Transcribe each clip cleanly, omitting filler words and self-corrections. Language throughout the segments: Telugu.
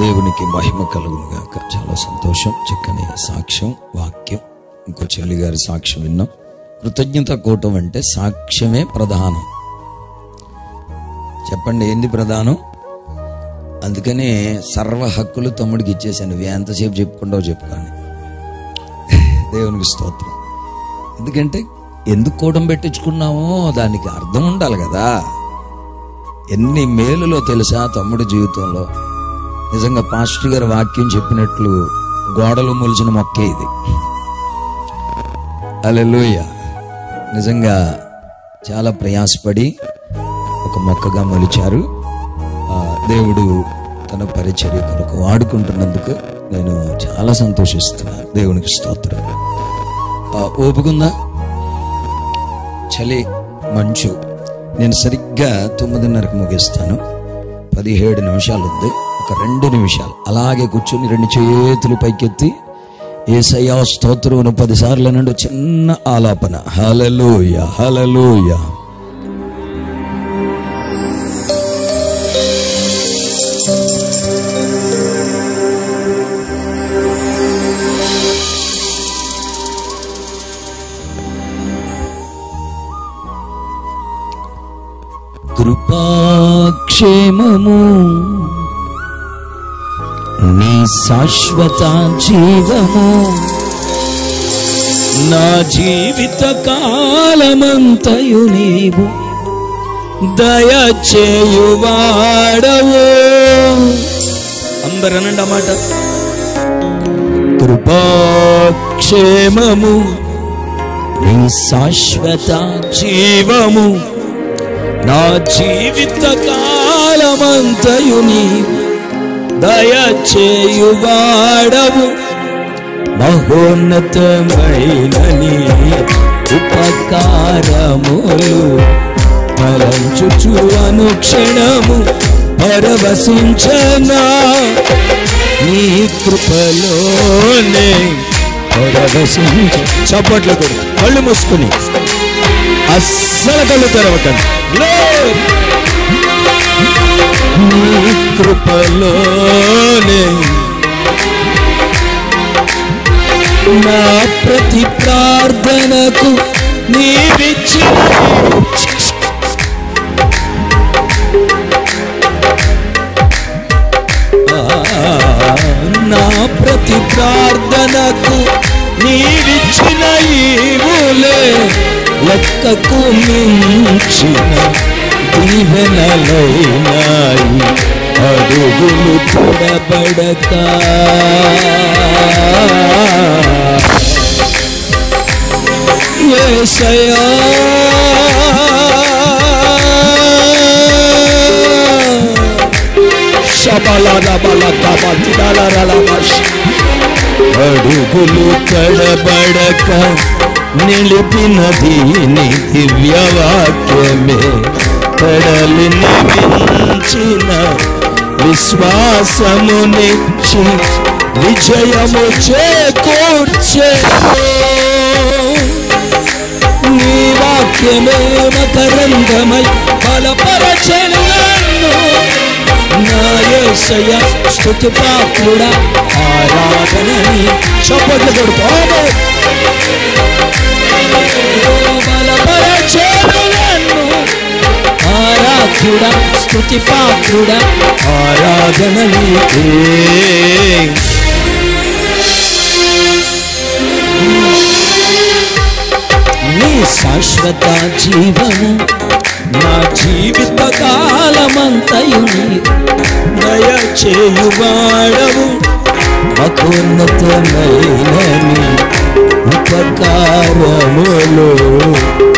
దేవునికి మహిమ కలుగును గాక. చాలా సంతోషం. చక్కని సాక్ష్యం, వాక్యం. ఇంకో చెల్లి గారి సాక్ష్యం విన్నాం. కృతజ్ఞత కూటం అంటే సాక్ష్యమే ప్రధానం. చెప్పండి, ఏంది ప్రధానం? అందుకనే సర్వ హక్కులు తమ్ముడికి ఇచ్చేసాను. నువ్వు ఎంతసేపు చెప్పుకుంటావు చెప్పుకోండి. దేవునికి స్తోత్రం. ఎందుకంటే ఎందుకు కూటం పెట్టించుకున్నామో దానికి అర్థం ఉండాలి కదా. ఎన్ని మేలులో తెలుసా తమ్ముడి జీవితంలో. నిజంగా పాస్టర్ గారు వాక్యం చెప్పినట్లు గోడలు మొలిచిన మొక్కే ఇది. హల్లెలూయా. నిజంగా చాలా ప్రయాసపడి ఒక మొక్కగా మొలిచారు. దేవుడు తన పరిచర్య కొరకు వాడుకుంటున్నందుకు నేను చాలా సంతోషిస్తున్నాను. దేవునికి స్తోత్రం. ఓపుకుందా? చలి, మంచు. నేను సరిగ్గా 9:30కి ముగిస్తాను. 17 నిమిషాలు ఉంది. ఒక 2 నిమిషాలు అలాగే కూర్చొని 2 చేతులు పైకెత్తి యేసయ్యా స్తోత్రం 10 సార్లు అనండి. చిన్న ఆలాపన. హల్లెలూయా, హల్లెలూయా. కృపాక్షేమము నీ శాశ్వత జీవము నా జీవిత కాలమంతయు నీవు దయచేయువాడవు. అందరూ అనండి అన్నమాట. కృపాక్షేమము నీ శాశ్వత జీవము నా జీవిత కాలమంతయు నీవు దయచేయువాడవు. మహోన్నతమైన నీ ఉపకారములు తలంచుచు అనుక్షణము పరవశించనా నీ కృపలోనే పరవశించ. చప్పట్లు కొడు, కళ్ళు మూసుకుని అస్సలు కళ్ళు తెరవకండి. నీ కృపలోనే నా ప్రతి ప్రార్థనకు నీవిచ్చిన నా ప్రతి ప్రార్థనకు నీవిచ్చిన ఈవులే లెక్కకు మించిన దీవెనలైనాయి. అడుగులు తడబడక యేసయ్యా అడుగులు తడబడక నిలిపినది నీ దివ్యవాక్యమే. కడలిని మించిన విశ్వాసమునిచ్చి విజయము చేకూర్చే నీ వాక్యమే మకరంగమై బలపరచెను నన్ను. నా యేసయ్య స్తుతి పాత్రుడా ఆరాధనని. చప్పట్లు కొడుతాము. బలపరచెను నన్ను ఆరాధ్యుడా స్తుతి పాత్రుడా ఆరాధన నీకే. నీ శాశ్వత జీవము నా జీవిత కాలమంతయు దయచేయువాడవు. మహోన్నతమైన నీ ఉపకారములు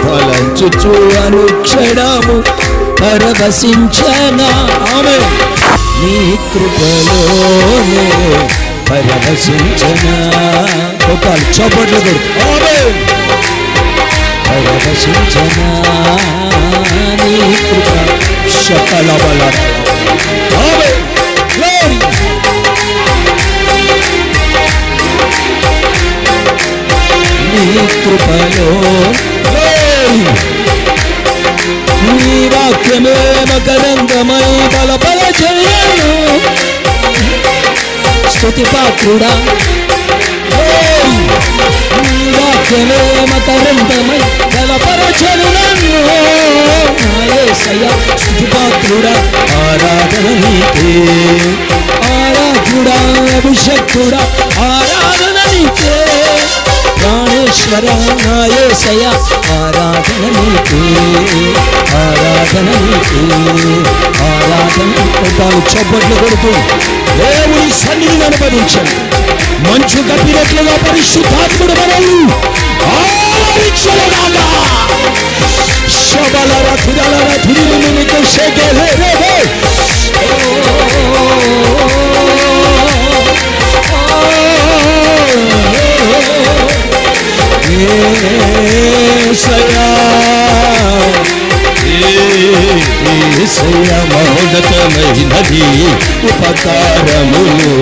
తలంచుచు అనుక్షణము పరవశించనా. ఆమె నీ కృపలోనే పరవశించనా. గోపాల్ చప్పట్లు కొడుతూ ఆమె పరవశించనా నీ కృప సకల బల. ఆమె గ్లోరీ. నీ కృపలో నీ వాక్యమే మకరంగమై బలపరచెను. స్తుతి పాత్రుడా, నీ వాక్యమే మకరందమై బలపరచెను నన్ను. నా యేసయ్యా స్తుతి పాత్రుడా, ఆరాధన నీకే. ఆరాధ్యుడా, అభిషక్తుడా, ఆరాధన నీకే. ప్రాణేశ్వర నా యేసయ్యా ఆరాధన నీకే. ఆరాధన నీకే. ఆరాధన కొట్టాలు చప్పట్లు కొడుతూ దేవుని సన్నిధిని అనుభవించండి. మంచు కప్పినట్లుగా పరిశుద్ధాత్ముడు మనల్ని ఆవరించుగాక. శబలర తురలర తురిమును నీకు షేకెలే రే. యేసయ్యా మహోన్నతమైనది ఉపకారములు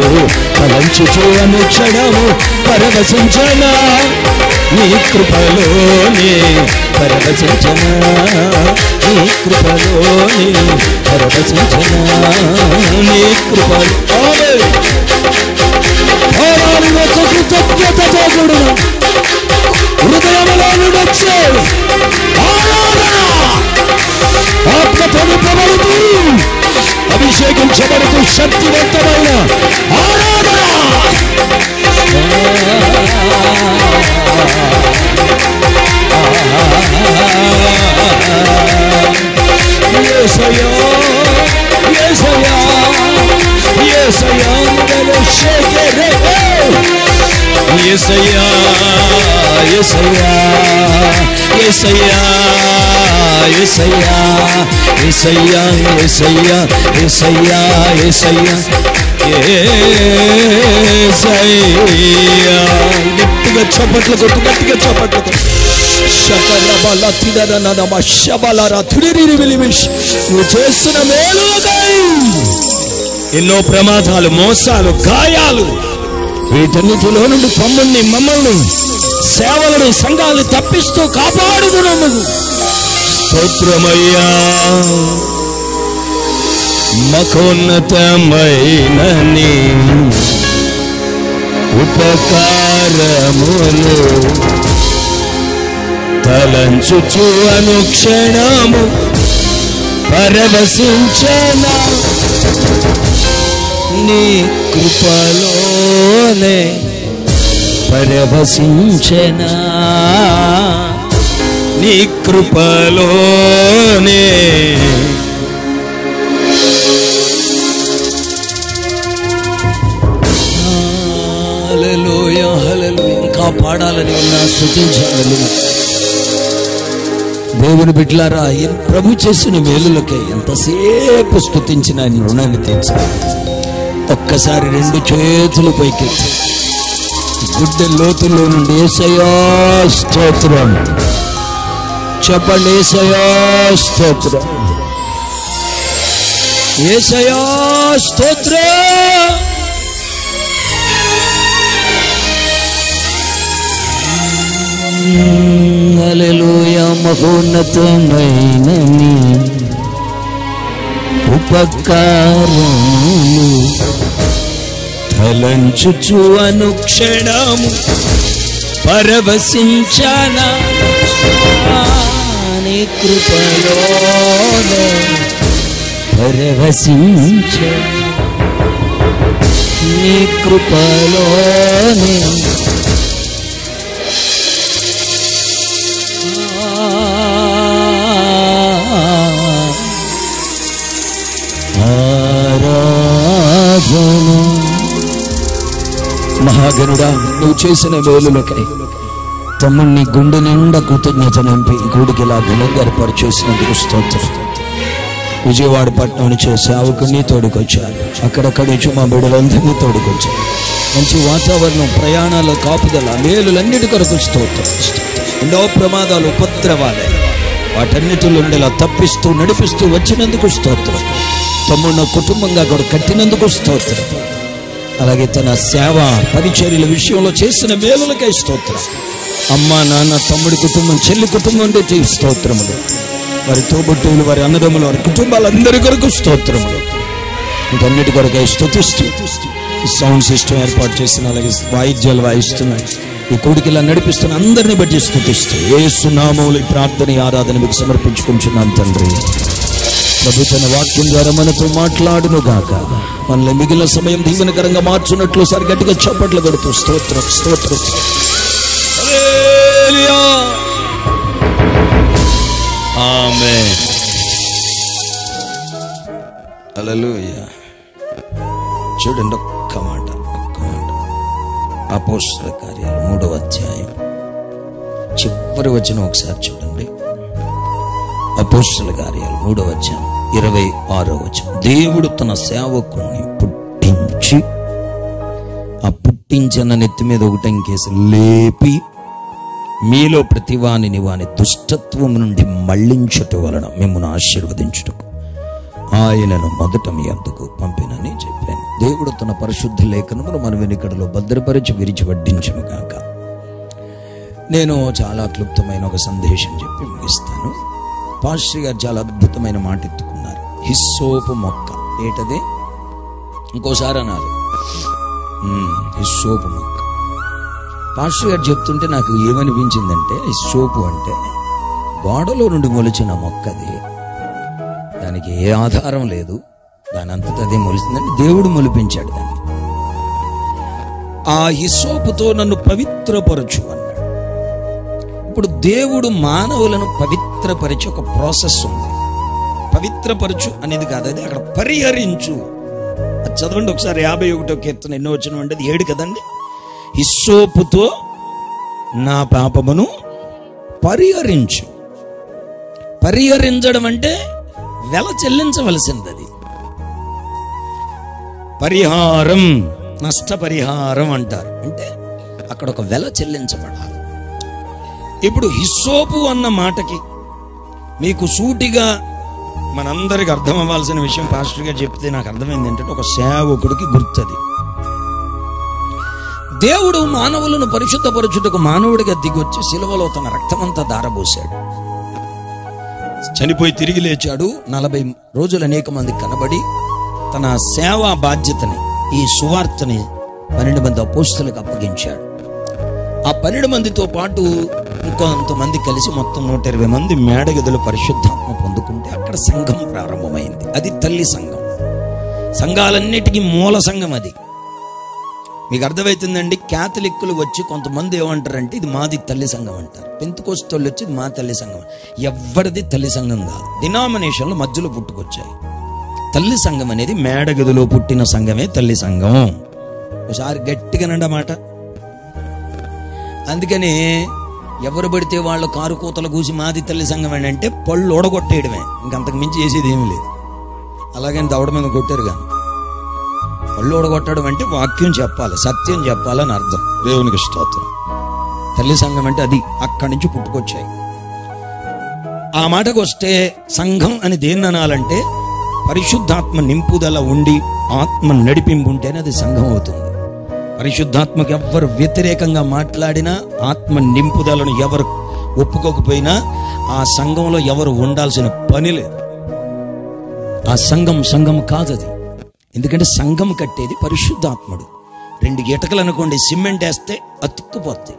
తలంచుచు అనుక్షణము పరవశించనా. నీ కృపలోనే పరవశించనా. నీ కృపలోనే పరవశించనా. నీ కృపలో కృతజ్ఞతతో కూడిన హృదయములో నుండొచ్చే ఆరాధన ఆత్మతో నింపబడుతూ అభిషేకించబడుతూ శక్తివంతమైన ఆరాధన. యేసయ్యా యేసయ్యా యేసయ్యా షేకెరే. యేసయ్యా యేసయ్యా యేసయ్యా యేసయ్యా యేసయ్యా యేసయ్యా యేసయ్యా యేసయ్యా యేసయ్యా. గట్టిగా చప్పట్లు కొట్టు, గట్టిగా చప్పట్లు కొట్టు. నువ్వు చేస్తున్న మేలులకై ఎన్నో ప్రమాదాలు, మోసాలు, గాయాలు, వీటన్నిటిలో నుండి మమ్మల్ని సేవలను, సంఘాలు తప్పిస్తూ కాపాడుతున్నందుకు స్తోత్రమయ్యా. మకోన్నతమైన నీ ఉపకారములు తలంచుచు అనుక్షణము పరవశించనా. నీ కృపలోనే పరవశించనా. నీ కృపలోనే. హల్లెలూయా హల్లెలూయా. ఇంకా పాడాలని ఉన్నా, స్తుతించాలని. దేవుని బిడ్డలారా, ప్రభు చేసిన మేలులకే ఎంతసేపు స్తుతించిన ఆయన రుణాన్ని తీర్చాలి. ఒక్కసారి రెండు చేతులు పైకెత్తి గుడ్డె లోతుల్లో నుండి యేసయ్యా స్తోత్రం చెప్పండి. యేసయ్యా స్తోత్రం, యేసయ్యా స్తోత్రం. హల్లెలూయా. మహోన్నతమైన నీ ఉపకారములు తలంచుచు అనుక్షణము పరవశించనా. నీ కృపలోనే పరవశించనా. నీ కృపలోనే. మహాగణుడా, నువ్వు చేసిన మేలులకై తమ్ముణ్ణి గుండె నిండా కృతజ్ఞత నింపి గుడికి ఇలా ఘనంగా ఏర్పాటు చేసినందుకు స్తోత్రం. విజయవాడ పట్టణం నుంచి సేవకుని తోడుకొచ్చారు. అక్కడక్కడ నుంచి మా బిడ్డలందరినీ తోడుకొచ్చారు. మంచి వాతావరణం, ప్రయాణాల కాపుదల, మేలులన్నిటి కొరకు స్తోత్రం. ఎన్నో ప్రమాదాలు, ఉపద్రవాలే, వాటన్నిటిలో ఉండేలా తప్పిస్తూ నడిపిస్తూ వచ్చినందుకు స్తోత్రం. తమ్మున్న కుటుంబంగా కూడా కట్టినందుకు స్తోత్రం. అలాగే తన సేవ పరిచర్యల విషయంలో చేసిన మేలులకై స్తోత్రం. అమ్మ, నాన్న, తమ్ముడి కుటుంబం, చెల్లి కుటుంబం నుండి స్తోత్రములు. వారి తోబుట్టువులు, వారి అన్నదమ్ములు, వారి కుటుంబాలందరి కొరకు స్తోత్రములు. వీటన్నిటి కొరకై స్తుతిస్తూ సౌండ్ సిస్టమ్ ఏర్పాటు చేసిన, అలాగే వాయిద్యాలు వాయిస్తున్నాయి, ఈ కూడికి ఇలా నడిపిస్తున్న అందరినీ బట్టి స్తుతిస్తూ యేసు నామములో ఈ ప్రార్థన ఆరాధన మీకు సమర్పించుకుంటున్నాను తండ్రి. ప్రభు తన వాక్యం ద్వారా మనతో మాట్లాడును గాక. మనల్ని మిగిలిన సమయం దీవెనకరంగా మార్చున్నట్లు సారి గట్టిగా చప్పట్లు కొడుతూ స్తోత్రం స్తోత్రం. హల్లెలూయా, ఆమేన్, హల్లెలూయా. చూడండి ఒక్క మాట. అపోస్తల కార్యాలు 3వ అధ్యాయం చివరి వచనం ఒకసారి చూడండి. అపోస్తల కార్యాలు 3వ అధ్యాయం 26వ వచనం. దేవుడు తన సేవకుణ్ణి పుట్టించి, ఆ పుట్టించిన నెత్తి మీద ఒకటంకేసి లేపి, మీలో ప్రతివానిని వాని దుష్టత్వం నుండి మళ్లించుట వలన మిమ్మల్ని ఆశీర్వదించుటకు ఆయనను మొదట మీ అందుకు పంపినని చెప్పాను. దేవుడు తన పరిశుద్ధ లేఖనమును మన వెనుకడలో భద్రపరిచి విరిచి వడ్డించును గాక. నేను చాలా క్లుప్తమైన ఒక సందేశం చెప్పి ముగిస్తాను. పాస్టర్ గారు చాలా అద్భుతమైన మాట ఎత్తుకున్నారు. హిస్సోపు మొక్క. ఏటది? ఇంకోసారి అనాలి. హిస్సోపు మొక్క. పాస్టర్ గారు చెప్తుంటే నాకు ఏమనిపించిందంటే, హిస్సోపు అంటే గోడలో నుండి మొలిచిన మొక్కది. దానికి ఏ ఆధారం లేదు, దాని అంతటా అదే మొలిచిందంటే దేవుడు మొలిపించాడు దాన్ని. ఆ హిస్సోపుతో నన్ను పవిత్రపరచు అన్నాడు. ఇప్పుడు దేవుడు మానవులను పవిత్రపరిచి ఒక ప్రాసెస్ ఉంది. పవిత్రపరచు అనేది కాదు, అది అక్కడ పరిహరించు. అది చదవండి ఒకసారి. 51వ కీర్తన ఎన్నో వచనం అంటే 7 కదండి. హిస్సోపుతో నా పాపమును పరిహరించు. పరిహరించడం అంటే వెల చెల్లించవలసింది. అది పరిహారం, నష్టపరిహారం అంటారు. అంటే అక్కడ ఒక వెల చెల్లించబడాలి. ఇప్పుడు హిస్సోపు అన్న మాటకి మీకు సూటిగా మనందరికి అర్థం అవ్వాల్సిన విషయం పాస్టర్ గారు చెప్తే నాకు అర్థమైంది ఏంటంటే, ఒక సేవకుడికి గుర్తది. దేవుడు మానవులను పరిశుద్ధపరచుటకు మానవుడిగా దిగొచ్చి సిలువలో తన రక్తమంతా దారబోశాడు. చనిపోయి తిరిగి లేచాడు. 40 రోజులు అనేక మంది కనబడి తన సేవా బాధ్యతని, ఈ సువార్తని 12 మంది అపోస్తలులకు అప్పగించాడు. ఆ 12 మందితో పాటు ఇంకొంతమంది కలిసి మొత్తం 120 మంది మేడగదులు పరిశుద్ధాత్మ పొందుకుంటే అక్కడ సంఘం ప్రారంభమైంది. అది తల్లి సంఘం. సంఘాలన్నిటికీ మూల సంఘం అది. మీకు అర్థమవుతుందండి. క్యాథలిక్కులు వచ్చి కొంతమంది ఏమంటారంటే ఇది మాది తల్లి సంఘం అంటారు. పెంతెకోస్తోళ్ళు వచ్చి ఇది మా తల్లి సంఘం. ఎవరిది తల్లి సంఘం కాదు. డినామినేషన్లు మధ్యలో పుట్టుకొచ్చాయి. తల్లి సంఘం అనేది మేడగదిలో పుట్టిన సంఘమే తల్లి సంఘం. ఒకసారి గట్టిగానండి మాట. అందుకని ఎవరు పడితే వాళ్ళు కారు కూతలు కూసి మాది తల్లి సంఘం అని అంటే పళ్ళు ఓడగొట్టేయడమే, ఇంకంతకు మించి చేసేది ఏమీ లేదు. అలాగని దవడ మీద కొట్టారు కానీ పళ్ళు ఓడగొట్టడం అంటే వాక్యం చెప్పాలి, సత్యం చెప్పాలని అర్థం. దేవునికి స్తోత్రం. తల్లి సంఘం అంటే అది. అక్కడి నుంచి పుట్టుకొచ్చాయి. ఆ మాటకు వస్తే సంఘం అని దేన్ని అనాలంటే పరిశుద్ధాత్మ నింపుదల ఉండి ఆత్మ నడిపింపు ఉంటేనే అది సంఘం అవుతుంది. పరిశుద్ధాత్మకు ఎవరు వ్యతిరేకంగా మాట్లాడినా, ఆత్మ నింపుదలను ఎవరు ఒప్పుకోకపోయినా ఆ సంఘంలో ఎవరు ఉండాల్సిన పని లేదు. ఆ సంఘం కాదది. ఎందుకంటే సంఘం కట్టేది పరిశుద్ధాత్ముడు. 2 గిటకలు అనుకోండి, సిమెంట్ వేస్తే అతుక్కుపోతాయి.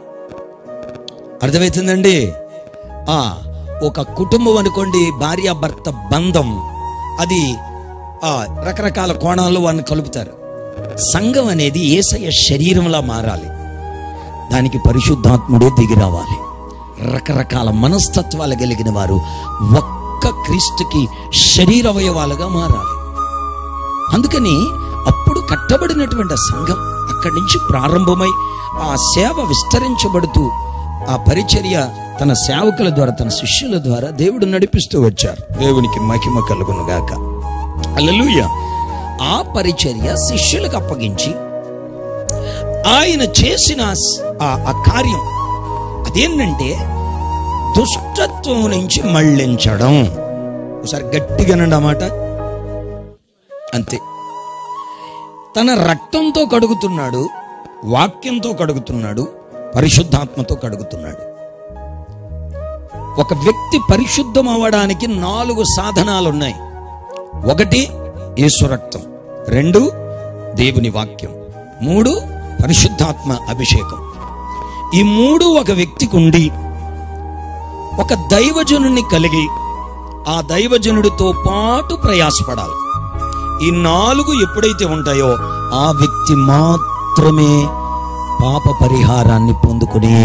అర్థమవుతుందండి. ఒక కుటుంబం అనుకోండి, భార్యాభర్త బంధం, అది రకరకాల కోణాల్లో వారిని కలుపుతారు. సంఘం అనేది యేసయ్య శరీరంలా మారాలి. దానికి పరిశుద్ధాత్ముడే దిగి రావాలి. రకరకాల మనస్తత్వాలు కలిగిన వారు ఒక్క క్రీస్తుకి శరీర అవయవాలుగా మారాలి. అందుకని అప్పుడు కట్టబడినటువంటి సంఘం అక్కడి నుంచి ప్రారంభమై ఆ సేవ విస్తరించబడుతూ ఆ పరిచర్య తన సేవకుల ద్వారా, తన శిష్యుల ద్వారా దేవుడు నడిపిస్తూ వచ్చారు. దేవునికి మహిమ కలుగును గాక. హల్లెలూయా. ఆ పరిచర్య శిష్యులకు అప్పగించి ఆయన చేసిన ఆ కార్యం అదేంటంటే దుష్టత్వం నుంచి మళ్లించడం. ఒకసారి గట్టిగానండి ఆ మాట. అంతే. తన రక్తంతో కడుగుతున్నాడు, వాక్యంతో కడుగుతున్నాడు, పరిశుద్ధాత్మతో కడుగుతున్నాడు. ఒక వ్యక్తి పరిశుద్ధం అవ్వడానికి 4 సాధనాలు ఉన్నాయి. 1 యేసు రక్తం, 2 దేవుని వాక్యం, మూడు పరిశుద్ధాత్మ అభిషేకం. ఈ మూడు ఒక వ్యక్తికి ఉండి ఒక దైవజనుని కలిగి ఆ దైవజనుడితో పాటు ప్రయాసపడాలి. ఈ నాలుగు ఎప్పుడైతే ఉంటాయో ఆ వ్యక్తి మాత్రమే పాప పరిహారాన్ని పొందుకుని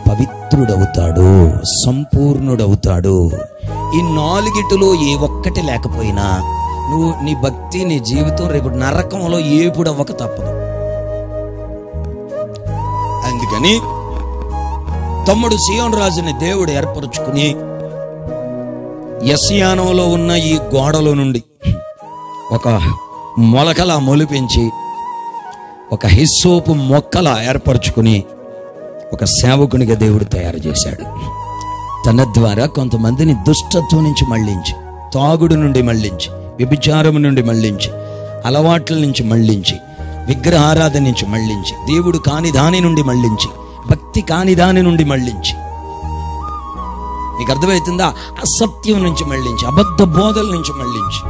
పవిత్రుడవుతాడు, సంపూర్ణుడవుతాడు. ఈ నాలుగిటిలో ఏ ఒక్కటి లేకపోయినా నువ్వు నీ భక్తి, నీ జీవితం రేపు నరకంలో ఏపుడవ్వక తప్పదు. అందుకని తమ్ముడు సీయోను రాజుని దేవుడు ఏర్పరచుకుని యెష్యానంలో ఉన్న ఈ గోడలో నుండి ఒక మొలకలా మొలిపించి ఒక హిస్సోపు మొక్కలా ఏర్పరచుకుని ఒక సేవకునిగా దేవుడు తయారు చేశాడు. తన ద్వారా కొంతమందిని దుష్టత్వం నుంచి మళ్లించి, తాగుడు నుండి మళ్లించి, వ్యభిచారం నుండి మళ్లించి, అలవాట్ల నుంచి మళ్లించి, విగ్రహారాధన నుంచి మళ్లించి, దేవుడు కాని దాని నుండి మళ్లించి, భక్తి కాని దాని నుండి మళ్లించి, మీకు అర్థమవుతుందా, అసత్యం నుంచి మళ్లించి, అబద్ధ బోధల నుంచి మళ్లించి,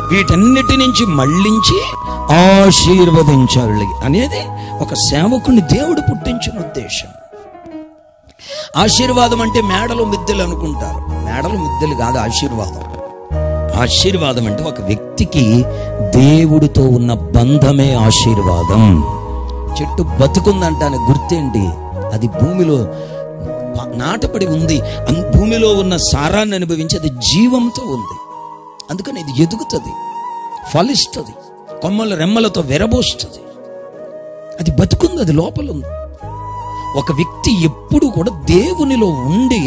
వీటన్నిటి నుంచి మళ్లించి ఆశీర్వదించాలి అనేది ఒక సేవకుని దేవుడు పుట్టించిన ఉద్దేశం. ఆశీర్వాదం అంటే మేడలు మిద్దెలు అనుకుంటారు. మేడలు మిద్దెలు కాదు ఆశీర్వాదం. ఆశీర్వాదం అంటే ఒక వ్యక్తికి దేవుడితో ఉన్న బంధమే ఆశీర్వాదం. చెట్టు బతుకుందంటానే గుర్తేంటి? అది భూమిలో నాటపడి ఉంది, భూమిలో ఉన్న సారాన్ని అనుభవించి అది జీవంతో ఉంది. అందుకని ఇది ఎదుగుతుంది, ఫలిస్తుంది, కొమ్మల రెమ్మలతో వెరబోస్తుంది. అది బతుకుంది, అది లోపల ఉంది. ఒక వ్యక్తి ఎప్పుడు కూడా దేవునిలో ఉండి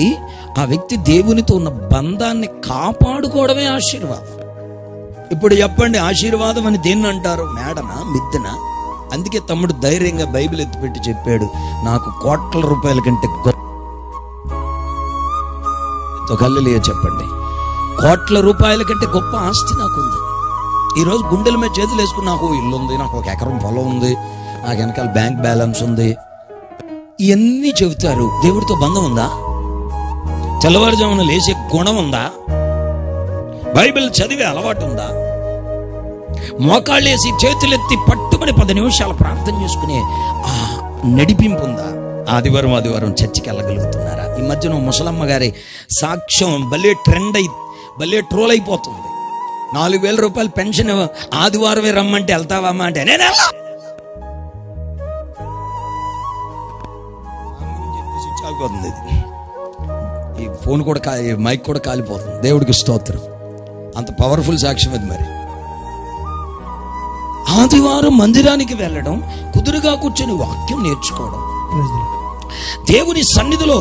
ఆ వ్యక్తి దేవునితో ఉన్న బంధాన్ని కాపాడుకోవడమే ఆశీర్వాదం. ఇప్పుడు చెప్పండి, ఆశీర్వాదం అని దేన్ని అంటారు? మేడనా, మిద్దెనా? అందుకే తమ్ముడు ధైర్యంగా బైబిల్ ఎత్తిపెట్టి చెప్పాడు, నాకు కోట్ల రూపాయల కంటే గొప్ప. హల్లెలూయా చెప్పండి. కోట్ల రూపాయల కంటే గొప్ప ఆస్తి నాకుంది. ఈరోజు గుండెల మీద చేతులు వేసుకుని నాకు ఇల్లు ఉంది, నాకు 1 ఎకరం పొలం ఉంది, నాకు వెనకాల బ్యాంక్ బ్యాలెన్స్ ఉంది, ఇవన్నీ చెబుతారు. దేవుడితో బంధం ఉందా? తెల్లవారుజామున లేచే గుణం ఉందా? బైబిల్ చదివే అలవాటు ఉందా? మోకాళ్ళేసి చేతులెత్తి పట్టుమని 10 నిమిషాలు ప్రార్థన చేసుకునే ఆ నడిపింపు ఉందా? ఆదివారం చర్చికి వెళ్ళగలుగుతున్నారా? ఈ మధ్యన ముసలమ్మ గారి సాక్ష్యం భలే ట్రెండ్ అయి భలే ట్రోల్ అయిపోతుంది. 4,000 రూపాయలు పెన్షన్ ఆదివారమే రమ్మంటే వెళ్తావమ్మా అంటే నేను ఆగిపోతుంది. ఈ ఫోన్ కూడా మైక్ కూడా కాలిపోతుంది. దేవుడికి స్తోత్రం. అంత పవర్ఫుల్ సాక్ష్యం అది. మరి ఆదివారం మందిరానికి వెళ్ళడం, కుదురుగా కూర్చొని వాక్యం నేర్చుకోవడం, దేవుని సన్నిధిలో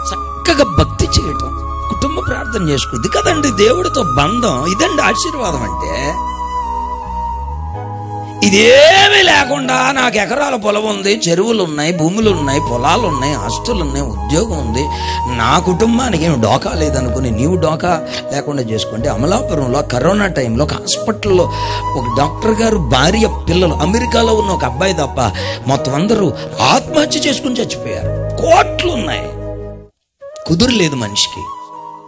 చక్కగా భక్తి చేయటం, కుటుంబ ప్రార్థన చేసుకో, ఇది కదండి దేవుడితో బంధం. ఇదండి ఆశీర్వాదం అంటే. ఇదేమీ లేకుండా నాకు ఎకరాల పొలం ఉంది, చెరువులు ఉన్నాయి, భూములు ఉన్నాయి, పొలాలు ఉన్నాయి, ఆస్తులు ఉన్నాయి, ఉద్యోగం ఉంది, నా కుటుంబానికి ఏమి డోకా లేదనుకుని నీవు డోకా లేకుండా చేసుకుంటే, అమలాపురంలో కరోనా టైంలో ఒక హాస్పిటల్లో ఒక డాక్టర్ గారు భార్య పిల్లలు, అమెరికాలో ఉన్న ఒక అబ్బాయి తప్ప మొత్తం అందరూ ఆత్మహత్య చేసుకుని చచ్చిపోయారు. కోట్లు ఉన్నాయి, కుదురులేదు, మనిషికి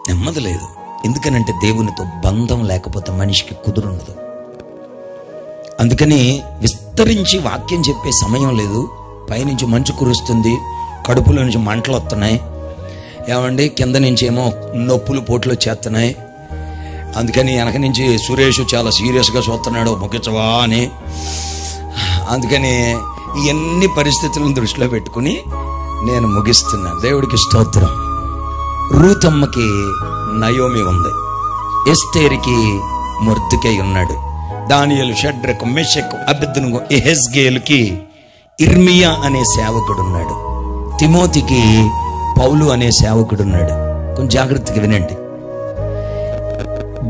నెమ్మది లేదు. ఎందుకనంటే దేవునితో బంధం లేకపోతే మనిషికి కుదురుండదు. అందుకని విస్తరించి వాక్యం చెప్పే సమయం లేదు. పైనుంచి మంచు కురుస్తుంది, కడుపులో నుంచి మంటలు వస్తున్నాయి, ఏమండి కింద నుంచి ఏమో నొప్పులు పోట్లు వచ్చేస్తున్నాయి. అందుకని వెనక నుంచి సురేష్ చాలా సీరియస్గా చూస్తున్నాడు, ముగించవా అని. అందుకని ఇవన్నీ పరిస్థితులను దృష్టిలో పెట్టుకుని నేను ముగిస్తున్నాను. దేవుడికి స్తోత్రం. రూతమ్మకి నయోమి ఉంది, ఎస్తేరుకి మొర్దెకై ఉన్నాడు, దానియేలు, షడ్రకు, మెషకు, అబెద్నెగో, యెహెజ్కేలుకి ఇర్మియా అనే సేవకుడు ఉన్నాడు, తిమోతికి పౌలు అనే సేవకుడు ఉన్నాడు. కొంచెం జాగ్రత్తగా వినండి.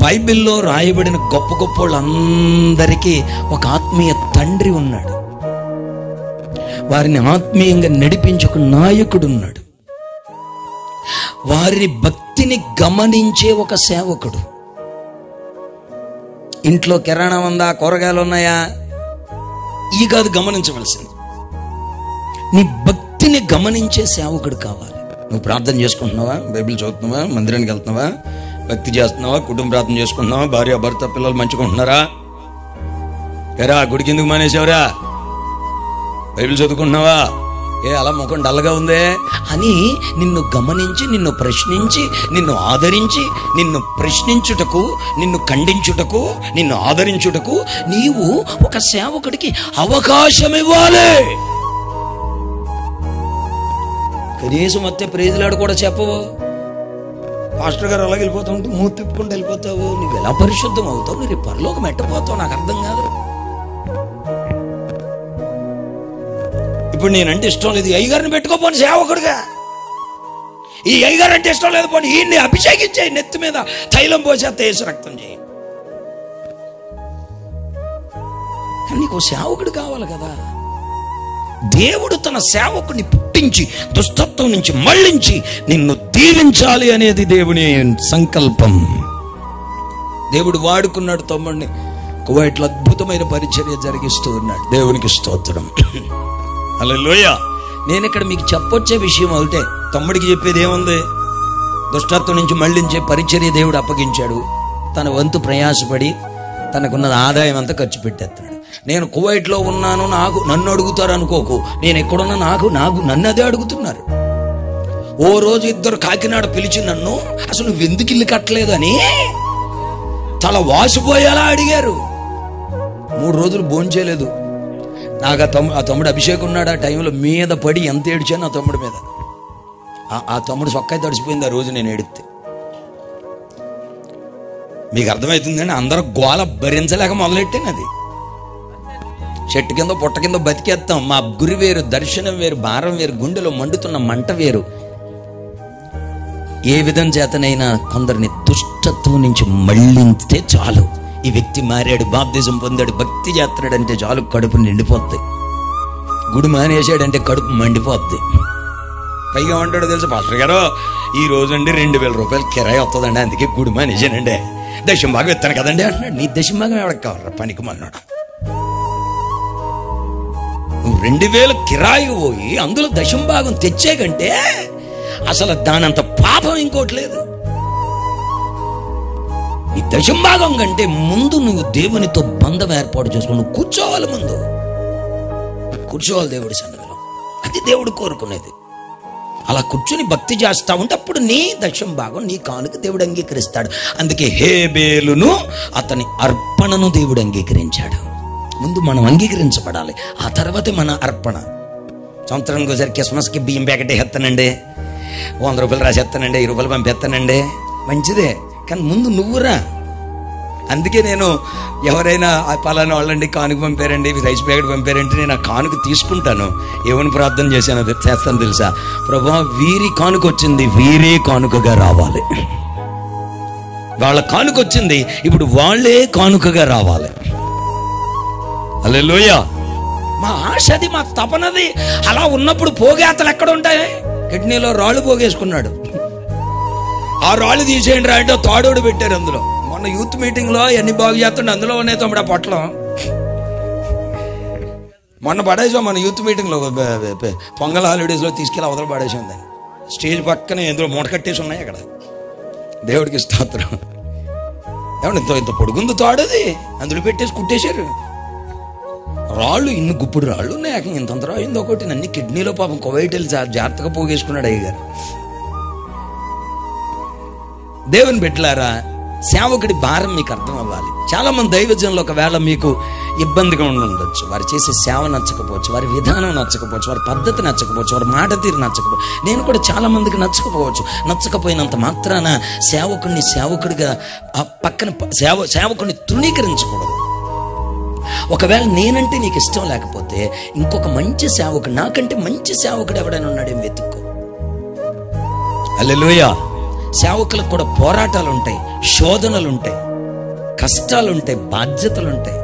బైబిల్లో రాయబడిన గొప్ప గొప్ప వాళ్ళందరికీ ఒక ఆత్మీయ తండ్రి ఉన్నాడు, వారిని ఆత్మీయంగా నడిపించే ఒక నాయకుడు ఉన్నాడు, వారి భక్తిని గమనించే ఒక సేవకుడు. ఇంట్లో కిరాణా ఉందా, కూరగాయలు ఉన్నాయా, ఈ కాదు గమనించవలసింది. నీ భక్తిని గమనించే సేవకుడు కావాలి. నువ్వు ప్రార్థన చేసుకుంటున్నావా, బైబిల్ చదువుతున్నావా, మందిరానికి వెళ్తున్నావా, భక్తి చేస్తున్నావా, కుటుంబ ప్రార్థన చేసుకుంటున్నావా, భార్య భర్త పిల్లలు మంచిగా ఉంటున్నారా, ఎరా గుడికి ఎందుకు మానేసావురా, బైబిల్ చదువుకుంటున్నావా, అలా ముఖం డల్గా ఉందే అని నిన్ను గమనించి, నిన్ను ప్రశ్నించి, నిన్ను ఆదరించి, నిన్ను ప్రశ్నించుటకు, నిన్ను ఖండించుటకు, నిన్ను ఆదరించుటకు నీవు ఒక సేవకుడికి అవకాశం ఇవ్వాలి. కనీసం వస్తే ప్రేజలాడు కూడా చెప్పవు. పాస్టర్ గారు అలాగే వెళ్ళిపోతూ ఉంటే మూతి తిప్పుకుంటూ వెళ్ళిపోతావు. నువ్వు ఎలా పరిశుద్ధం అవుతావు? నువ్వు పరలోకం ఎట్టపోతావు? నాకు అర్థం కాదు. ఇప్పుడు నేనంటే ఇష్టం లేదు, అయ్యగారిని పెట్టుకోపోని సేవకుడుగా. ఈ అయ్యగారు అంటే ఇష్టం లేదు, పోనీ ఈయన్ని అభిషేకించే, నెత్తి మీద తైలం పోసేస్తే యేసు రక్తం చేయి. కానీ నీకు సేవకుడు కావాలి కదా. దేవుడు తన సేవకుని పుట్టించి దుష్టత్వం నుంచి మళ్ళించి నిన్ను దీవించాలి అనేది దేవుని సంకల్పం. దేవుడు వాడుకున్నాడు తమ్ముడిని, కువైట్లో అద్భుతమైన పరిచర్య జరిగిస్తూ ఉన్నాడు. దేవునికి స్తోత్రం. హల్లెలూయా. నేను ఇక్కడ మీకు చెప్పొచ్చే విషయం ఒకటే, తమ్ముడికి చెప్పేది ఏముంది? దుష్టత్వం నుంచి మళ్ళించే పరిచర్య దేవుడు అప్పగించాడు. తన వంతు ప్రయాసపడి తనకున్న ఆదాయం అంతా ఖర్చు పెట్టేస్తాడు. నేను కువైట్లో ఉన్నాను, నన్ను అడుగుతారు అనుకోకు. నేను ఎక్కడున్నా నన్ను అదే అడుగుతున్నారు. ఓ రోజు ఇద్దరు కాకినాడ పిలిచి నన్ను, అసలు నువ్వు ఎందుకు ఇల్లు కట్టలేదు అని తల వాసిపోయేలా అడిగారు. 3 రోజులు భోంచేయలేదు. నాకు ఆ తమ్ముడు అభిషేకం ఉన్నాడు. ఆ టైంలో మీద పడి ఎంత ఏడ్చాను ఆ తమ్ముడి మీద. ఆ తమ్ముడు సొక్కాయి తడిసిపోయింది ఆ రోజు నేను ఏడితే. మీకు అర్థమవుతుందండి? అందరూ గోల భరించలేక మొదలెట్టాను. అది చెట్టు కింద పొట్ట కింద బతికేస్తాం. మా గురి వేరు, దర్శనం వేరు, భారం వేరు, గుండెలో మండుతున్న మంట వేరు. ఏ విధం చేతనైనా కొందరిని దుష్టత్వం నుంచి మళ్ళించితే చాలు. ఈ వ్యక్తి మారాడు, బాప్తిజం పొందాడు, భక్తి చేస్తున్నాడంటే చాలు, కడుపు నిండిపోద్ది. గుడి మానేసాడంటే కడుపు మండిపోద్ది. పైగా ఉంటాడు తెలుసు, పాస్టర్ గారు ఈ రోజు అండి 2000 రూపాయలు కిరాయి వస్తుందండి, అందుకే గుడి మానేసానండి, దశంభాగం ఇస్తాను కదండి అంటున్నాడు. నీ దశంభాగం ఎవరికి కావాలరా పనికి మన్నాడు? నువ్వు 2000 కిరాయి పోయి అందులో దశంభాగం తెచ్చే కంటే అసలు దానంత పాపం ఇంకోటి లేదు. ఈ దశంభాగం కంటే ముందు నువ్వు దేవునితో బంధం ఏర్పాటు చేసుకుని నువ్వు కూర్చోవాలి. ముందు కూర్చోవాలి దేవుడి సన్నిధిలో. అది దేవుడు కోరుకునేది. అలా కూర్చుని భక్తి చేస్తా ఉంటే అప్పుడు నీ దశంభాగం, నీ కానుక దేవుడు అంగీకరిస్తాడు. అందుకే హేబేలును అతని అర్పణను దేవుడు అంగీకరించాడు. ముందు మనం అంగీకరించబడాలి, ఆ తర్వాతే మన అర్పణ. సంవత్సరానికి ఒకసారి క్రిస్మస్కి బియ్యం ప్యాకెట్ వేస్తానండి, 100 రూపాయలు రాసేస్తానండి, 20 రూపాయలు పంపేస్తానండి, మంచిదే. కానీ ముందు నువ్వురా. అందుకే నేను ఎవరైనా పలానా వాళ్ళండి కానుక పంపారండి, రైస్ ప్యాకెట్ పంపారంటే నేను ఆ కానుక తీసుకుంటాను. ఏమని ప్రార్థన చేస్తాను తెలుసా? ప్రభువా, వీరి కానుక వచ్చింది, వీరే కానుకగా రావాలి. వాళ్ళ కానుక వచ్చింది, ఇప్పుడు వాళ్ళే కానుకగా రావాలి. హల్లెలూయా. మా ఆశ అది, మా తపనది. అలా ఉన్నప్పుడు పోగేతలు ఎక్కడ ఉంటాయి? కిడ్నీలో రాళ్ళు పోగేసుకున్నాడు. ఆ రాళ్ళు తీసేయండి రా అంటే తాడోడు పెట్టారు అందులో. మొన్న యూత్ మీటింగ్ లో ఎన్ని బాగు చేస్తుండే అందులో ఉన్నాయి తమ్ముడు ఆ పొట్లం. మొన్న పడేసాం మన యూత్ మీటింగ్ లో, పొంగల్ హాలిడేస్ లో తీసుకెళ్ళి అవతల పడేసాం. దాన్ని స్టేజ్ పక్కన ఎందులో మూట కట్టేసి ఉన్నాయి అక్కడ. దేవుడికి స్తోత్రం. ఏమన్నా ఇంత పొడుగుంది తాడది, అందులో పెట్టేసి కుట్టేశారు. రాళ్ళు ఇన్ని గుప్పుడు రాళ్ళు ఉన్నాయి. ఇంతంత రాయింది ఒకటి. నన్ను కిడ్నీలో పాపం కువైట్ వెళ్ళి జాగ్రత్తగా పోగేసుకున్నాడు అయ్యగారు. దేవుని బిడ్డలారా, సేవకుడి భారం మీకు అర్థం అవ్వాలి. చాలా మంది దైవజనులు ఒకవేళ మీకు ఇబ్బందిగా ఉండొచ్చు. వారు చేసే సేవ నచ్చకపోవచ్చు, వారి విధానం నచ్చకపోవచ్చు, వారి పద్ధతి నచ్చకపోవచ్చు, వారి మాట తీరు నచ్చకపోవచ్చు. నేను కూడా చాలా మందికి నచ్చకపోవచ్చు. నచ్చకపోయినంత మాత్రాన సేవకుడిగా పక్కన సేవకుడిని తృణీకరించకూడదు. ఒకవేళ నేనంటే నీకు ఇష్టం లేకపోతే ఇంకొక మంచి సేవకుడు, నాకంటే మంచి సేవకుడు ఎవడైనా ఉన్నాడేం వెతుక్కో. హల్లెలూయా. సేవకులకు కూడా పోరాటాలు ఉంటాయి, శోధనలు ఉంటాయి, కష్టాలు ఉంటాయి, బాధ్యతలు ఉంటాయి.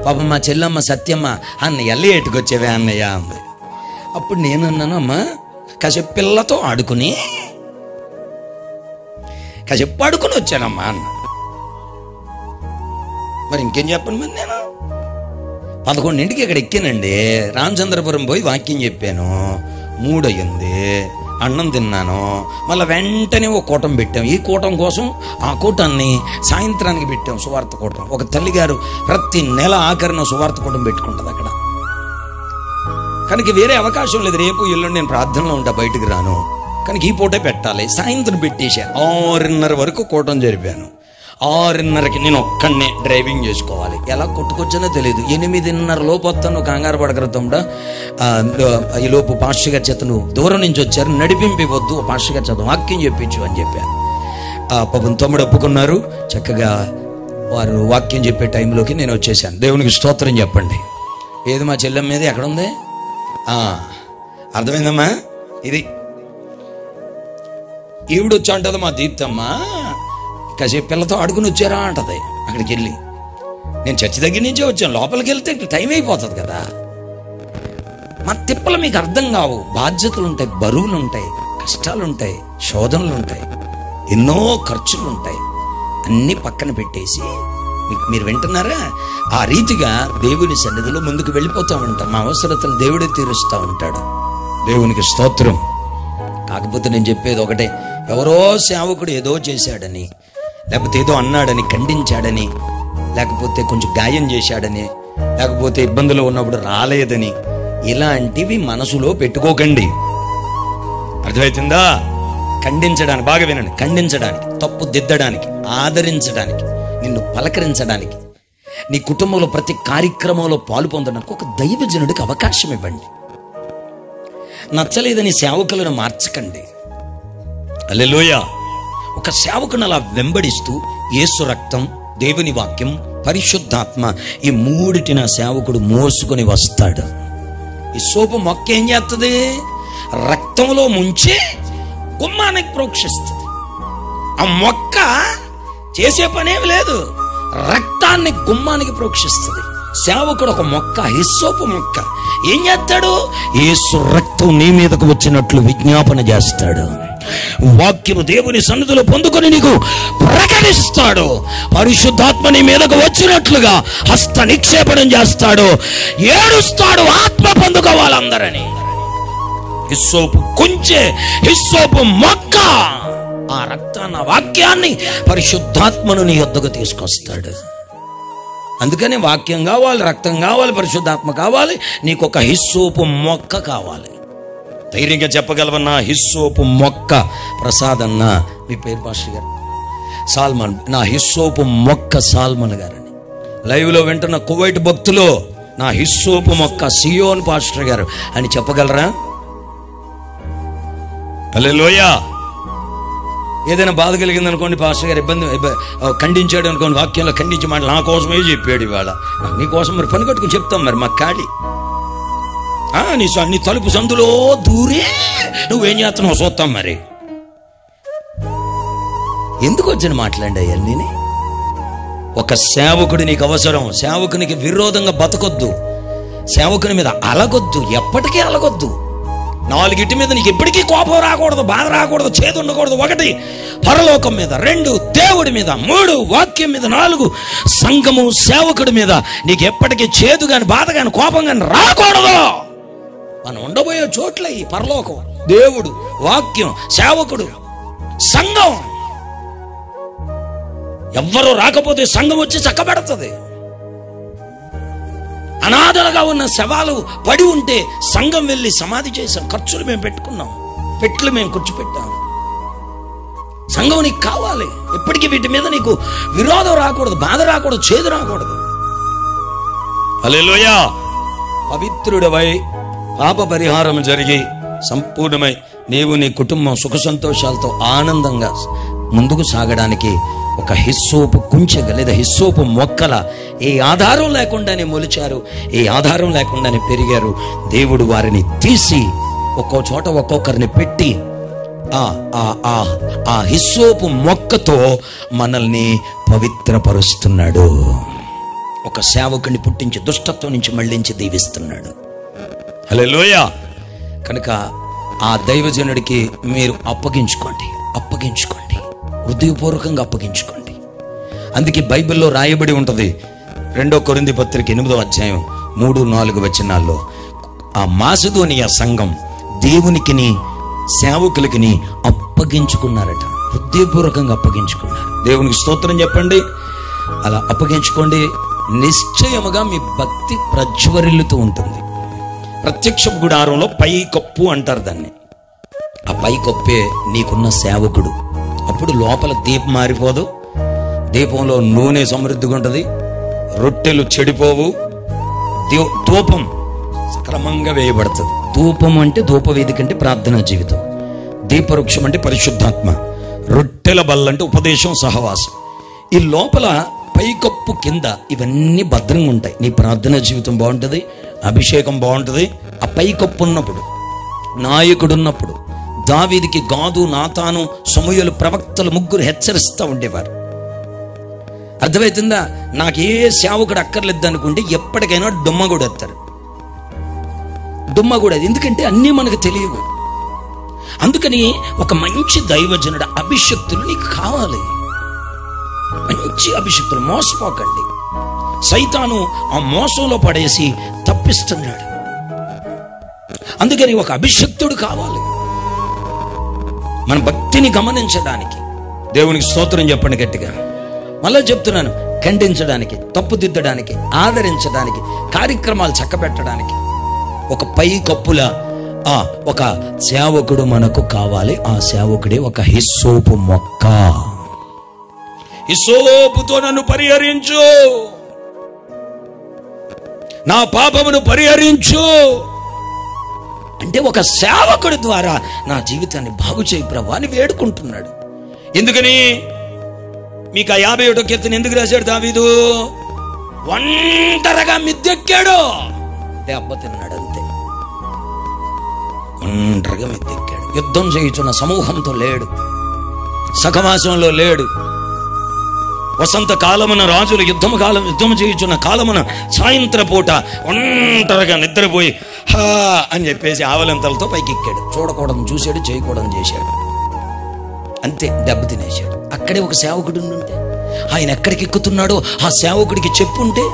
పాపం మా చెల్లమ్మ సత్యమ్మ, అన్నయ్య ఎల్లి ఎట్టుకొచ్చేవే అన్నయ్య అంది. అప్పుడు నేనన్నాను, అమ్మా కాసేపు పిల్లతో ఆడుకుని కాసేపు ఆడుకుని వచ్చానమ్మా అన్న. మరి ఇంకేం చెప్పను. మరి నేను 11ంటికి ఇక్కడ ఎక్కానండి, రామచంద్రపురం పోయి వాక్యం చెప్పాను. 3 అయ్యింది. అన్నం తిన్నాను, మళ్ళీ వెంటనే ఒక కూటం పెట్టాం. ఈ కూటం కోసం ఆ కూటాన్ని సాయంత్రానికి పెట్టాం, సువార్త కూటం. ఒక తల్లిగారు ప్రతి నెల ఆఖరిన సువార్త కూటం పెట్టుకుంటుంది అక్కడ. కనుక వేరే అవకాశం లేదు. రేపు ఎల్లుండి నేను ప్రార్థనలో ఉంటా, బయటికి రాను, కనుక ఈ పూటే పెట్టాలి. సాయంత్రం పెట్టేసా. 6:30 వరకు కూటం జరిపాను. 6:30కి నేను ఒక్కడనే డ్రైవింగ్ చేసుకోవాలి. ఎలా కొట్టుకొచ్చానో తెలియదు. 8:30 లోపు వస్తాను, కంగారు పడగలుగుతాండా. ఈ లోపు పాస్టర్ గారి చేత నువ్వు దూరం నుంచి వచ్చారు, నడిపింపవద్దు, పాస్టర్ గారి చేత వాక్యం చెప్పించు అని చెప్పాను. పాపం తమ్ముడు ఒప్పుకున్నారు. చక్కగా వారు వాక్యం చెప్పే టైంలోకి నేను వచ్చేసాను. దేవునికి స్తోత్రం చెప్పండి. ఏది మా చెల్లెం మీద ఎక్కడ ఉంది? అర్థమైందమ్మా? ఇది ఈవిడ వచ్చి అంటది, మా దీప్తమ్మా కాసేపు పిల్లతో ఆడుకుని వచ్చారా అంటది. అక్కడికి వెళ్ళి నేను చర్చి దగ్గర నుంచే వచ్చాను, లోపలికి వెళ్తే టైం అయిపోతుంది కదా. మా తిప్పలు మీకు అర్థం కావు. బాధ్యతలు ఉంటాయి, బరువులు ఉంటాయి, కష్టాలు ఉంటాయి, శోధనలు ఉంటాయి, ఎన్నో ఖర్చులు ఉంటాయి. అన్నీ పక్కన పెట్టేసి మీరు వింటున్నారా? ఆ రీతిగా దేవుని సన్నిధిలో ముందుకు వెళ్ళిపోతూ ఉంటాం. మా అవసరతలు దేవుడే తీరుస్తూ ఉంటాడు. దేవునికి స్తోత్రం. కాకపోతే నేను చెప్పేది ఒకటే, ఎవరో సేవకుడు ఏదో చేశాడని, లేకపోతే ఏదో అన్నాడని, ఖండించాడని, లేకపోతే కొంచెం గాయం చేశాడని, లేకపోతే ఇబ్బందులు ఉన్నప్పుడు రాలేదని, ఇలాంటివి మనసులో పెట్టుకోకండి. అర్థమవుతుందా? ఖండించడానికి, బాగా వినండి, ఖండించడానికి, తప్పు దిద్దడానికి, ఆదరించడానికి, నిన్ను పలకరించడానికి, నీ కుటుంబంలో ప్రతి కార్యక్రమంలో పాలు పొందడానికి ఒక దైవజనుడికి అవకాశం ఇవ్వండి. నచ్చలేదని సేవకులను మార్చకండి. హల్లెలూయా. ఒక సేవకుని అలా వెంబడిస్తూ యేసు రక్తం, దేవుని వాక్యం, పరిశుద్ధాత్మ, ఈ మూడిటి నా సేవకుడు మోసుకొని వస్తాడు. ఈ సోపు మొక్క ఏం చేస్తుంది? రక్తంలో ముంచి గుమ్మానికి ప్రోక్షిస్తుంది. ఆ మొక్క చేసే పనేమి లేదు, రక్తాన్ని గుమ్మానికి ప్రోక్షిస్తుంది. సేవకుడు ఒక మొక్క, హిస్సోపు మొక్క, ఏం చేస్తాడు? యేసు రక్తం నీ మీదకు వచ్చినట్లు విజ్ఞాపన చేస్తాడు. వాక్యము దేవుని సన్నిధిలో పొందుకొని నీకు ప్రకటిస్తాడు. పరిశుద్ధాత్మ నీ మీదకు వచ్చినట్లుగా హస్త నిక్షేపణం చేస్తాడు. ఏడుస్తాడు, ఆత్మ పొందుకోవాలందరని. హిస్సోపు కుంచె, హిస్సోపు మొక్క, ఆ రక్తాన్ని, ఆ వాక్యాన్ని, పరిశుద్ధాత్మను నీ యొద్దకు తీసుకొస్తాడు. అందుకని వాక్యం కావాలి, రక్తం కావాలి, పరిశుద్ధాత్మ కావాలి, నీకు ఒక హిస్సోపు మొక్క కావాలి. ధైర్యంగా చెప్పగలవన్నా, హిస్సోపు మొక్క. ప్రసాద్ అన్న, మీ పేరు పాస్టర్ గారు? సాల్మన్. నా హిస్సోపు మొక్క సాల్మన్ గారని. లైవ్లో వింటున్న కువైట్ భక్తులు, నా హిస్సోపు మొక్క సియోన్ పాస్టర్ గారు అని చెప్పగలరా? హల్లెలూయా. ఏదైనా బాధ కలిగింది అనుకోండి, పాస్టర్ గారు ఇబ్బంది ఖండించాడు అనుకోండి, వాక్యంలో ఖండించి మాట నా కోసమే చెప్పాడు. ఇవాళ నీ కోసం మరి పని కట్టుకుని చెప్తాం. మరి మాకు ఖాళీ నీ తలుపు సందులో దూరే నువ్వేం చేస్తున్నావు చూస్తాం. మరి ఎందుకు వచ్చిన మాట్లాడి అవన్నీ? ఒక సేవకుడు నీకు అవసరం. సేవకునికి విరోధంగా బతకొద్దు, సేవకుని మీద అలగొద్దు, ఎప్పటికీ అలగొద్దు. 4 మీద నీకు ఎప్పటికీ కోపం రాకూడదు, బాధ రాకూడదు, చేదు ఉండకూడదు. 1 పరలోకం మీద, 2 దేవుడి మీద, 3 వాక్యం మీద, 4 సంఘము సేవకుడి మీద నీకు ఎప్పటికీ చేదు గాని, బాధ గాని, కోపం గాని రాకూడదు. మనం ఉండబోయే చోట్ల ఈ పరలోకం, దేవుడు, వాక్యం, సేవకుడు, సంఘం. ఎవ్వరూ రాకపోతే సంఘం వచ్చి చక్కబడుతుంది. అనాథలుగా ఉన్న శవాలు పడి ఉంటే సంఘం వెళ్ళి సమాధి చేశాం. ఖర్చులు మేము పెట్టుకున్నాం, పెట్లు మేము కూర్చోపెట్టాం. సంఘం నీకు కావాలి. ఎప్పటికీ వీటి మీద నీకు విరోధం రాకూడదు, బాధ రాకూడదు, చేదు రాకూడదు. హల్లెలూయా. పవిత్రుడవై పాప పరిహారం జరిగి సంపూర్ణమై నీవు నీ కుటుంబం సుఖ సంతోషాలతో ఆనందంగా ముందుకు సాగడానికి ఒక హిస్సోపు కుంచెగ లేదా హిస్సోపు మొక్కల ఏ ఆధారం లేకుండానే మొలిచారు, ఏ ఆధారం లేకుండానే పెరిగారు. దేవుడు వారిని తీసి ఒక్కో చోట ఒక్కొక్కరిని పెట్టి ఆ హిస్సోపు మొక్కతో మనల్ని పవిత్రపరుస్తున్నాడు. ఒక సేవకుని పుట్టించి దుష్టత్వం నుంచి మళ్ళించి దీవిస్తున్నాడు. హల్లెలూయా. కనుక ఆ దైవజనుడికి మీరు అప్పగించుకోండి, హృదయపూర్వకంగా అప్పగించుకోండి. అందుకే బైబిల్లో రాయబడి ఉంటుంది, 2 కొరింథీ పత్రిక 8వ అధ్యాయం 3-4 వచనాల్లో, ఆ మాసిదోనియా సంఘం దేవునికిని సేవకులకి అప్పగించుకున్నారట. హృదయపూర్వకంగా అప్పగించుకున్నారు. దేవునికి స్తోత్రం చెప్పండి. అలా అప్పగించుకోండి. నిశ్చయముగా మీ భక్తి ప్రజ్వరిల్లుతూ ఉంటుంది. ప్రత్యక్ష గుడారంలో పై కప్పు అంటారు దాన్ని. ఆ పై కప్పే నీకున్న సేవకుడు. అప్పుడు లోపల దీపం మారిపోదు, దీపంలో నూనె సమృద్ధిగా ఉంటుంది, రొట్టెలు చెడిపోవు, ధూపం క్రమంగా వేయబడుతుంది. ధూపం అంటే ధూపవేదిక అంటే ప్రార్థనా జీవితం, దీపవృక్షం అంటే పరిశుద్ధాత్మ, రొట్టెల బల్ల అంటే ఉపదేశం సహవాసం. ఈ లోపల పైకప్పు కింద ఇవన్నీ భద్రంగా ఉంటాయి. నీ ప్రార్థనా జీవితం బాగుంటుంది, అభిషేకం బాగుంటుంది. ఆ పైకప్పు ఉన్నప్పుడు, నాయకుడు ఉన్నప్పుడు, దావీదుకి గాదు, నాతాను, సమూయేలు ప్రవక్తలు ముగ్గురు హెచ్చరిస్తూ ఉండేవారు. అర్థమవుతుందా? నాకు ఏ సేవకుడు అక్కర్లేదు అనుకుంటే ఎప్పటికైనా డుమ్మగూడ ఎత్తారు. డుమ్మగూడ ఎందుకంటే అన్నీ మనకు తెలియవు. అందుకని ఒక మంచి దైవజనుడు, అభిషక్తులు నీకు కావాలి. మంచి అభిషక్తులు. మోసపోకండి. సైతాను ఆ మోసంలో పడేసి తప్పిస్తున్నాడు. అందుకని ఒక అభిషక్తుడు కావాలి మన భక్తిని గమనించడానికి. దేవునికి స్తోత్రం చెప్పండి గట్టిగా. మళ్ళీ చెప్తున్నాను, ఖండించడానికి, తప్పుదిద్దడానికి, ఆదరించడానికి, కార్యక్రమాలు చక్కబెట్టడానికి ఒక పై కప్పుల ఒక సేవకుడు మనకు కావాలి. ఆ సేవకుడే ఒక హిస్సోపు మొక్క. హిస్సోపుతో నన్ను పరిహరించు, నా పాపమును పరిహరించు అంటే ఒక సేవకుడి ద్వారా నా జీవితాన్ని బాగు చేయి ప్రభువా అని వేడుకుంటున్నాడు. ఎందుకని? మీకు ఆ 51వ కీర్తన ఎందుకు రాశాడు దావీదు? ఒంటరిగా మిద్దెక్కాడు, దెబ్బతిన్నాడు అంతే. ఒంటరిగా మిద్దెక్కాడు. యుద్ధం చేయుచున్న సమూహంతో లేడు, సహవాసంలో లేడు. వసంత కాలమున రాజులు యుద్ధం చేయుచున్న కాలమున సాయంత్ర పూట ఒంటరిగా నిద్రపోయి హా అని చెప్పేసి ఆవలింతలతో పైకెక్కాడు. చూడకూడదు చూశాడు, చేయకూడదు చేశాడు, అంతే. దెబ్బతినేశాడు. అక్కడే ఒక సేవకుడు ఉంటే, ఆయన ఎక్కడికి ఎక్కుతున్నాడో ఆ సేవకుడికి చెప్పుంటే,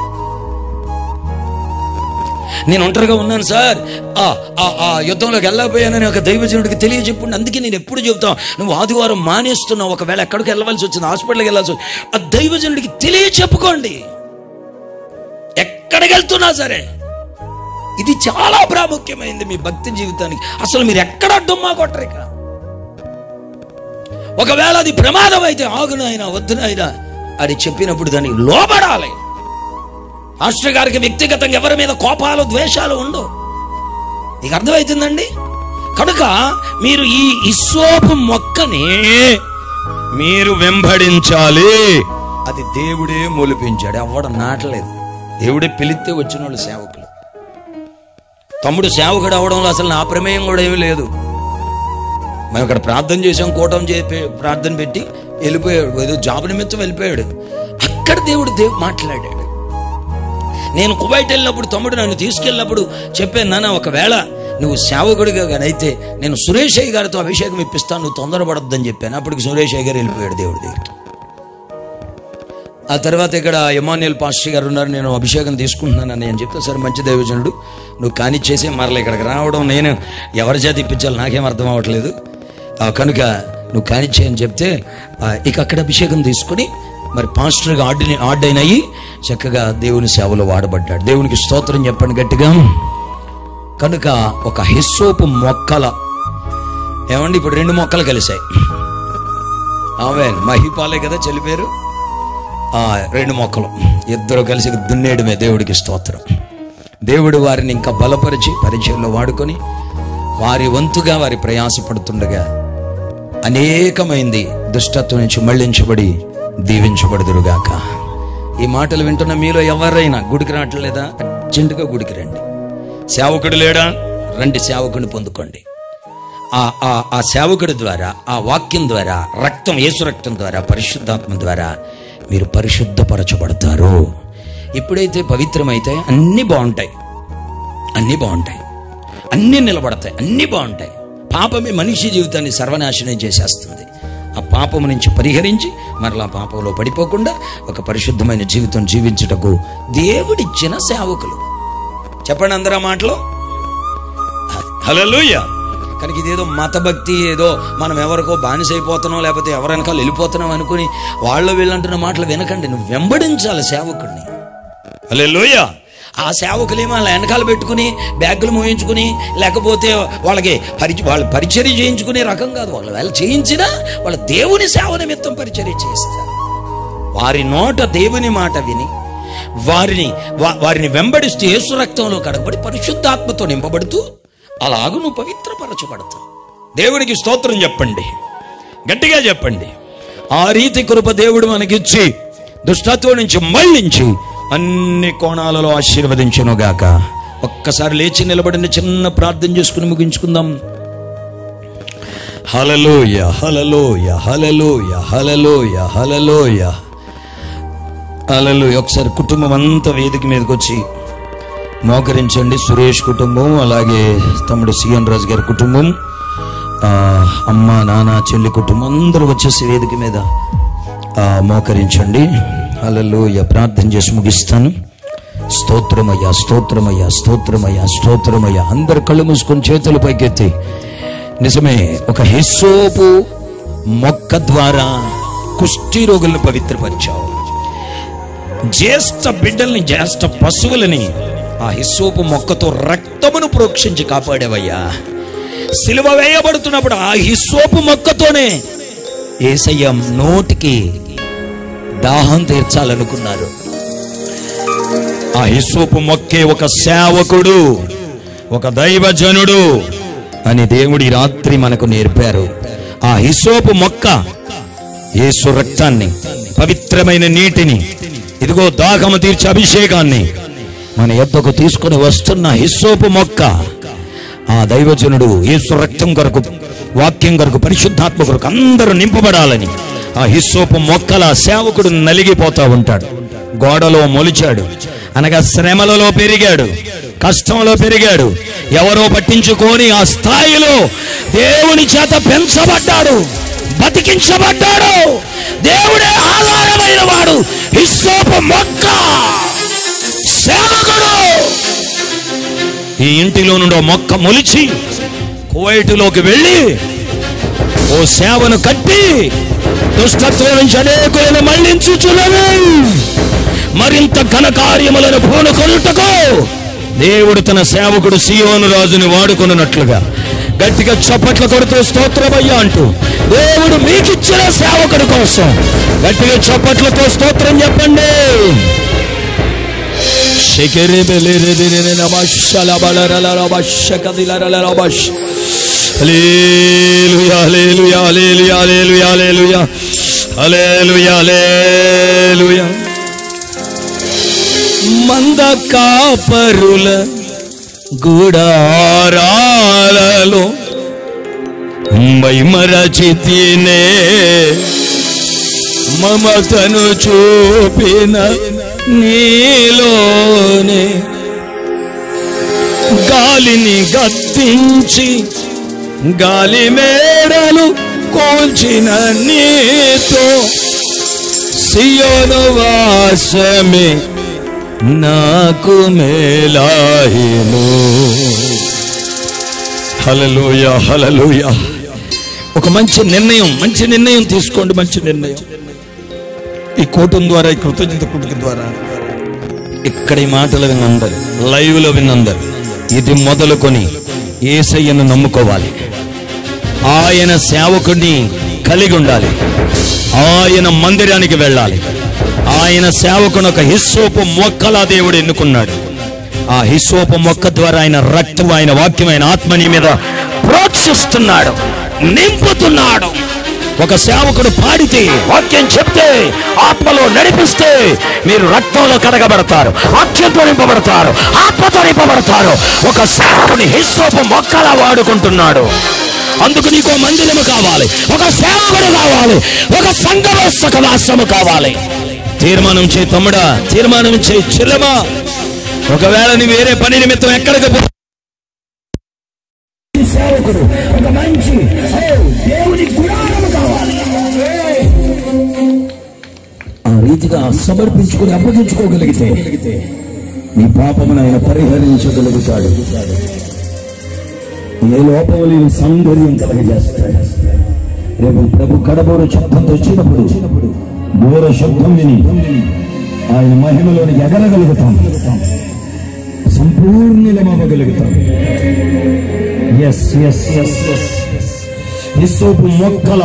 నేను ఒంటరిగా ఉన్నాను సార్, ఆ యుద్ధంలోకి వెళ్ళకపోయానని ఒక దైవజనుడికి తెలియజెప్పండి. అందుకే నేను ఎప్పుడు చెబుతాను, నువ్వు ఆదివారం మానేస్తున్నావు, ఒకవేళ ఎక్కడికి వెళ్ళవలసి వచ్చింది, హాస్పిటల్కి వెళ్ళాల్సి వచ్చింది, ఆ దైవజనుడికి తెలియచెప్పుకోండి. ఎక్కడికి వెళ్తున్నా సరే ఇది చాలా ప్రాముఖ్యమైనది మీ భక్తి జీవితానికి. అసలు మీరు ఎక్కడ డుమ్మా కొట్టరిక. ఒకవేళ అది ప్రమాదం అయితే ఆగునైనా వద్దునైనా అది చెప్పినప్పుడు దానికి లోబడాలి. పాస్టర్ గారికి వ్యక్తిగతంగా ఎవరి మీద కోపాలు ద్వేషాలు ఉండవు. నీకు అర్థమవుతుందండి? కనుక మీరు ఈ హిస్సోపు మొక్కని మీరు వెంబడించాలి. అది దేవుడే మొలిపించాడు, ఎవడు నాటలేదు. దేవుడే పిలిస్తే వచ్చిన వాళ్ళు సేవకులు. తమ్ముడు సేవకుడు అవడంలో అసలు నా ప్రమేయం కూడా ఏమీ లేదు. మేము ఇక్కడ ప్రార్థన చేసాం, కూటం చేపి ప్రార్థన పెట్టి వెళ్ళిపోయాడు, ఏదో జాబ్ నిమిత్తం వెళ్ళిపోయాడు. అక్కడ దేవుడు మాట్లాడాడు. నేను కువైట్ వెళ్ళినప్పుడు తమ్ముడు నన్ను తీసుకెళ్ళినప్పుడు చెప్పాను, నాన్న ఒకవేళ నువ్వు సేవకుడిగా అయితే నేను సురేష్ అయ్య గారితో అభిషేకం ఇప్పిస్తాను, నువ్వు తొందరపడొద్దని చెప్పాను. అప్పటికి సురేష్ అయ్య గారు వెళ్ళిపోయాడు దేవుడి దగ్గరికి. ఆ తర్వాత ఇక్కడ ఎమాన్యుయల్ పాస్టర్ గారు ఉన్నారు, నేను అభిషేకం తీసుకుంటున్నానని అని చెప్తే, సరే మంచి దైవజనుడు నువ్వు కానిచ్చేసే మరలా ఇక్కడికి రావడం నేను ఎవరి చేత ఇప్పించాలి నాకేం అర్థం అవ్వట్లేదు, కనుక నువ్వు కానిచ్చేయని చెప్తే ఇక అక్కడ అభిషేకం తీసుకుని మరి పాస్టర్గా ఆర్డైన్ అయ్యి చక్కగా దేవుని సేవలో వాడబడ్డాడు. దేవునికి స్తోత్రం చెప్పండి గట్టిగా. కనుక ఒక హిస్సోపు మొక్కల ఏమండి, ఇప్పుడు 2 మొక్కలు కలిశాయి. ఆమె మహిపాలే కదా చెల్లిపేరు. 2 మొక్కలు ఇద్దరు కలిసి దున్నేయడమే. దేవుడికి స్తోత్రం. దేవుడు వారిని ఇంకా బలపరిచి పరిచయంలో వాడుకొని వారి వంతుగా వారి ప్రయాసపడుతుండగా అనేకమైంది దుష్టత్వం నుంచి మళ్లించబడి దీవించబడుదురుగాక. ఈ మాటలు వింటున్న మీలో ఎవరైనా గుడికి రావట్లేదా? అర్జెంటుగా గుడికి రండి. సేవకుడు లేడా? రండి, సేవకుడిని పొందుకోండి. ఆ సేవకుడి ద్వారా, ఆ వాక్యం ద్వారా, రక్తం, యేసు రక్తం ద్వారా, పరిశుద్ధాత్మ ద్వారా మీరు పరిశుద్ధపరచబడతారు. ఎప్పుడైతే పవిత్రమైతే అన్నీ బాగుంటాయి, అన్నీ బాగుంటాయి, అన్నీ నిలబడతాయి, అన్నీ బాగుంటాయి. పాపమే మనిషి జీవితాన్ని సర్వనాశనం చేసేస్తుంది. ఆ పాపము నుంచి పరిహరించి మరలా పాపంలో పడిపోకుండా ఒక పరిశుద్ధమైన జీవితం జీవించుటకు దేవుడిచ్చిన సేవకులు. చెప్పండి అందరూ మాటలు. హల్లెలూయా. కనుక ఇదేదో మతభక్తి, ఏదో మనం ఎవరికో బానిసైపోతున్నాం లేకపోతే ఎవరెనకాల వెళ్ళిపోతున్నాం అనుకుని వాళ్ళు వీళ్ళంటున్న మాటలు వినకండి. నువ్వు వెంబడించాలి సేవకుడిని. హల్లెలూయా. ఆ సేవకులేమో అలా వెనకాల పెట్టుకుని బ్యాగులు మోయించుకుని లేకపోతే వాళ్ళకి వాళ్ళు పరిచర్య చేయించుకునే రకం కాదు. వాళ్ళు చేయించినా వాళ్ళ దేవుని సేవ నిమిత్తం పరిచర్య చేస్తారు. వారి నోట దేవుని మాట విని వారిని వెంబడిస్తూ యేసు రక్తంలో కడగబడి పరిశుద్ధాత్మతో నింపబడుతూ అలాగూ నువ్వు పవిత్రపరచబడతావు. దేవునికి స్తోత్రం చెప్పండి, గట్టిగా చెప్పండి. ఆ రీతి కృప దేవుడు మనకిచ్చి దుష్టత్వం నుంచి మళ్ళించి అన్ని కోణాలలో ఆశీర్వదించునుగాక. ఒక్కసారి లేచి నిలబడిన చిన్న ప్రార్థన చేసుకుని ముగించుకుందాం. హల్లెలూయా, హల్లెలూయా, హల్లెలూయా, హల్లెలూయా, హల్లెలూయా, హల్లెలూయా. ఒకసారి కుటుంబం అంతా వేదిక మీదకి వచ్చి మోకరించండి. సురేష్ కుటుంబం, అలాగే తమ్ముడు సిఎన్ రాజు గారి కుటుంబం, అమ్మ నాన్న చెల్లి కుటుంబం అందరూ వచ్చేసి వేదిక మీద మోకరించండి. హల్లెలూయా. ప్రార్థన చేసి ముగిస్తాను. స్తోత్రమయ్యా, స్తోత్రమయ్యా, స్తోత్రమయ్యా, స్తోత్రమయ్యా. అందరు కళ్ళు మూసుకొని చేతులు పైకెత్తి, నిజమే ఒక హిస్సోపు మొక్క ద్వారా కుష్టి రోగులను పవిత్రపరిచావు. జ్యేష్ఠ బిడ్డల్ని, జ్యేష్ఠ పశువులని ఆ హిస్సోపు మొక్కతో రక్తమును ప్రోక్షించి కాపాడేవయ్యా. సిలువ వేయబడుతున్నప్పుడు ఆ హిస్సోపు మొక్కతోనే యేసయ్య నోటికి దాహం తీర్చాలనుకున్నారు. ఆ హిస్సోపు మొక్కే ఒక సేవకుడు, ఒక దైవజనుడు అని దేవుడి రాత్రి మనకు నేర్పారు. ఆ హిస్సోపు మొక్క యేసు రక్తాన్ని, పవిత్రమైన నీటిని, ఇదిగో దాహము తీర్చే అభిషేకాన్ని మన యొద్దకు తీసుకుని వస్తున్న హిస్సోపు మొక్క ఆ దైవజనుడు యేసు రక్తం కొరకు, వాక్యం కొరకు, పరిశుద్ధాత్మ కొరకు అందరూ నింపబడాలని ఆ హిస్సోపు మొక్కల సేవకుడు నలిగిపోతా ఉంటాడు. గోడలో మొలిచాడు అనగా శ్రమలలో పెరిగాడు, కష్టంలో పెరిగాడు. ఎవరో పట్టించుకొని ఆ స్థాయిలో దేవుని చేత పెంచబడ్డాడు, బతికించబడ్డాడు. దేవుడే ఆధారమైన వాడు. హిస్సోపు మొక్క సేవకుడు. ఈ ఇంటిలో నుండి మొక్క మొలిచి కువైటులోకి వెళ్ళి ఓ సేవను కట్టి దుష్టత్వం నుంచి అనేకులను మళ్లించుచున్నది. మరింత ఘనకార్యములను పూనుకొనుటకు దేవుడు తన సేవకుడు సీయోను రాజుని వాడుకొనున్నట్లుగా గట్టిగా చప్పట్లు కొడుతూ స్తోత్రమయ్యా అంటూ దేవుడు మీకిచ్చిన సేవకుడి కోసం గట్టిగా చప్పట్లతో స్తోత్రం చెప్పండి. హల్లెలూయా, హల్లెలూయా, హల్లెలూయా, హల్లెలూయా, హల్లెలూయా, హల్లెలూయా, హల్లెలూయా. మంద కాపరుల గుడారాలలో మైమరచితినే మమతను చూపిన నీలోనే గాలిని గద్దించి గాలి మేడలు కూల్చిన నీతో సియోను వాసమే నాకు మేలాహిను. హల్లెలూయా, హల్లెలూయా. ఒక మంచి నిర్ణయం తీసుకోండి. మంచి నిర్ణయం ఈ కూటం ద్వారా, ఈ కృతజ్ఞత కూటం ద్వారా ఇక్కడ ఈ మాటలు విన్నందరు, లైవ్ లో విన్నందరు ఇది మొదలుకొని యేసయ్యను నమ్ముకోవాలి. ఆయన సేవకుడిని కలిగి ఉండాలి. ఆయన మందిరానికి వెళ్ళాలి. ఆయన సేవకుని ఒక హిస్సోపు మొక్కలా దేవుడు ఎన్నుకున్నాడు. ఆ హిస్సోపు మొక్క ద్వారా ఆయన రక్తం, ఆయన వాక్యం, ఆయన ఆత్మని మీద ప్రోక్షిస్తున్నాడు, నింపుతున్నాడు. ఒక సేవకుడు పాడితే, వాక్యం చెప్తే, ఆత్మలో నడిపిస్తే మీరు రక్తంలో కడగబడతారు, వాక్యంతో నింపబడతారు, ఆత్మతో నింపబడతారు. ఒక సేవకుని హిస్సోపు మొక్కలా వాడుకుంటున్నాడు. అందుకు నీకు మందిరము కావాలి, ఒక సేవకుడు కావాలి, ఒక సంఘము సహవాసము కావాలి. తీర్మానం చేయి తమ్ముడా, తీర్మానం చేయి చెల్లెమా. ఒకవేళ నీ వేరే పని నిమిత్తం ఎక్కడికి సేవకుడు, ఒక మంచి దేవుని గుడారము కావాలి. ఆ రీతిగా సమర్పించుకుని అప్పగించుకోగలిగితే నీ పాపమును ఆయన పరిహరించగలుగుతాడు. ఏ లోపం లేని సౌందర్యం కలగజేస్తాయి. రేపు ప్రభు కడబోర శబ్దంతో వచ్చినప్పుడు బోర శబ్దం విని ఆయన మహిమలోని ఎగరగలుగుతాం, సంపూర్ణమవ్వగలుగుతాం. ఎస్ ఎస్ ఎస్ ఎస్ హిస్సోపు మొక్కల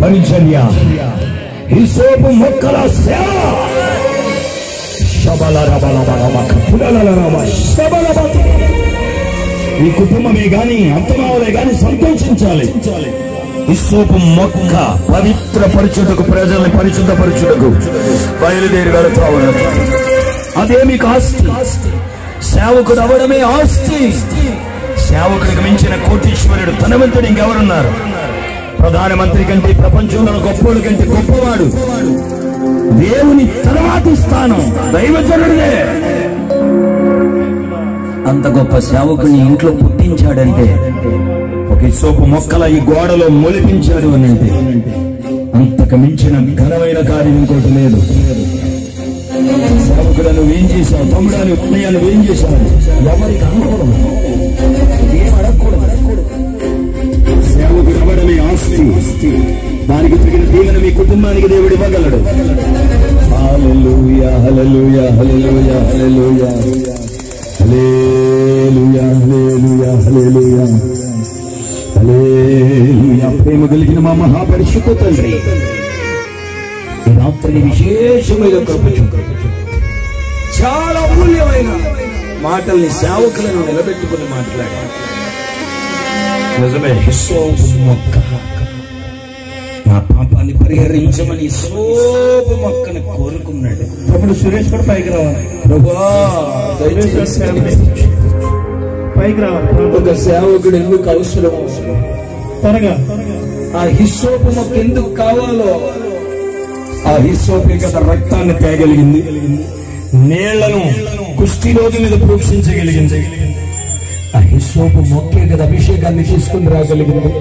పరిచర్య, హిస్సోపు మొక్కల సేవ. ఈ కుటుంబమే గాని అంతమావలే గాని సంతోషించాలి. హిస్సోపు మొక్క పవిత్రపరచుటకు, ప్రజల్ని పరిశుద్ధపరచుటకు బయలుదేరి వెళుతా ఉన్నది. అదే మీకు ఆస్తి. సేవకుడు అవడమే ఆస్తి. సేవకుడికి మించిన కోటీశ్వరుడు, ధనవంతుడు ఇంకెవరున్నారు? ప్రధానమంత్రి కంటే, ప్రపంచంలో గొప్పవాడు కంటే గొప్పవాడు దేవుని తర్వాతి స్థానం దైవజనుడే. అంత గొప్ప సేవకుని ఇంట్లో పుట్టించాడంటే, ఒక హిస్సోపు మొక్కల ఈ గోడలో మొలిపించాడు అని అంటే, అంతకు మించిన ఘనమైన కార్యం ఇంకోటి లేదు. సేవకుడు నువ్వేం చేశావు, తమ్ముడాను అన్నయ్య నువ్వేం చేశావు, ఎవరికి అనుకోవడం, ఏం అడగకూడదు. సేవకుడు అవ్వడమే ఆస్తి. దానికి తగిన దీవెన మీ కుటుంబానికి దేవుడు ఇవ్వగలడు. హల్లెలూయా హల్లెలూయా హల్లెలూయా హల్లెలూయా హల్లెలూయా హల్లెలూయా హల్లెలూయా హల్లెలూయా. ప్రేమ కలిగిన మా మహాపరిశుద్ధ తండ్రి, ఈ రాత్రి విశేషమైన చాలా అమూల్యమైన మాటల్ని సేవకులను నిలబెట్టుకుని మాట్లాడారు. నిజమే, హిస్సోపు మొక్క నా పాపాన్ని పరిహరించమని హిస్సోపు మొక్కను కోరుకున్నాడు. అప్పుడు సురేష్ కూడా పైకి రావాలి. పైకి రావాలి. ఒక సేవకుడు ఎందుకు అవసరం, త్వరగా ఆ హిస్సోపు మొక్క ఎందుకు కావాలో, ఆ హిస్సోపే కదా రక్తాన్ని తేగలిగింది, నీళ్లను కుష్ఠిరోగి మీద ప్రోక్షించగలిగింది. ఆ హిస్సోపు మొక్కే కదా అభిషేకాన్ని తీసుకుని రాగలిగింది.